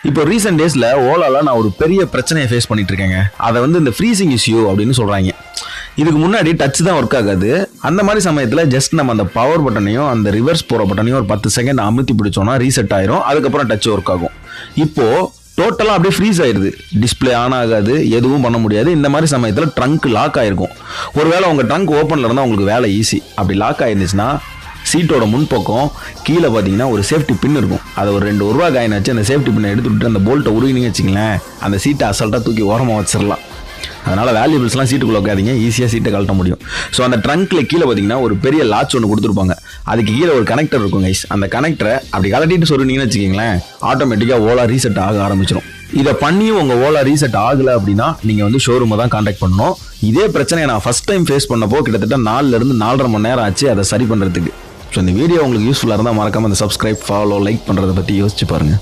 இப்போ ரீசெண்ட் டேஸில் ஓலாவில் நான் ஒரு பெரிய பிரச்சனையை ஃபேஸ் பண்ணிட்டு இருக்கேங்க. அதை இந்த ஃப்ரீசிங் இஷ்யூ அப்படின்னு சொல்கிறாங்க. இதுக்கு முன்னாடி டச் தான் ஒர்க் ஆகாது. அந்த மாதிரி சமயத்தில் ஜஸ்ட் நம்ம அந்த பவர் பட்டனையும் அந்த ரிவர்ஸ் போகிற பட்டனையும் ஒரு 10 செகண்ட் அமுத்தி பிடிச்சோன்னா ரீசெட் ஆயிரும். அதுக்கப்புறம் டச் ஒர்க் ஆகும். இப்போது டோட்டலாக அப்படியே ஃப்ரீஸ் ஆயிடுது. டிஸ்பிளே ஆன் ஆகாது, எதுவும் பண்ண முடியாது. இந்த மாதிரி சமயத்தில் ட்ரங்க் லாக் ஆகிருக்கும். ஒருவேளை உங்கள் ட்ரங்க் ஓப்பனில் இருந்தால் உங்களுக்கு வேலை ஈஸி. அப்படி லாக் ஆயிருந்துச்சுன்னா சீட்டோட முன்பக்கம் கீழே பார்த்தீங்கன்னா ஒரு சேஃப்டி பின் இருக்கும். அதை ஒரு 2 ரூபா காயின் வச்சு அந்த சேஃப்டி பின்னை எடுத்துவிட்டு அந்த போல்ட்டை உருவினீங்க வச்சுங்களேன், அந்த சீட்டை அசால்ட்டாக தூக்கி ஓரமாக வச்சிடலாம். அதனால் வேல்யூபிள்ஸ்லாம் சீட்டுக்குள்ள வைக்காதீங்க, ஈஸியாக சீட்டை கழட்ட முடியும். ஸோ அந்த ட்ரங்க்கில் கீழே பார்த்தீங்கன்னா ஒரு பெரிய லாட்ச் ஒன்று கொடுத்துருப்பாங்க. அதுக்கு கீழே ஒரு கனெக்டர் இருக்கும் கைஸ். அந்த கனெக்டரை அப்படி கலட்டிட்டு சொல்லினீங்கன்னு வச்சுக்கிங்களேன், ஆட்டோமேட்டிக்காக ஓலா ரீசெட் ஆக ஆரம்பிச்சிடும். இதை பண்ணியும் உங்கள் ஓலா ரீசெட் ஆகலை அப்படின்னா நீங்கள் ஷோரூமை தான் கான்டாக்ட் பண்ணணும். இதே பிரச்சனையை நான் ஃபஸ்ட் டைம் ஃபேஸ் பண்ணப்போ கிட்டத்தட்ட 4 to 4.5 மணி நேரம் ஆச்சு அதை சரி பண்ணுறதுக்கு. ஸோ இந்த வீடியோ உங்களுக்கு யூஸ்ஃபுல்லாக இருந்தால் மறக்காமல் அந்த சப்ஸ்கிரைப், ஃபாலோ, லைக் பண்ணுறதை பற்றி யோசிச்சு பாருங்கள்.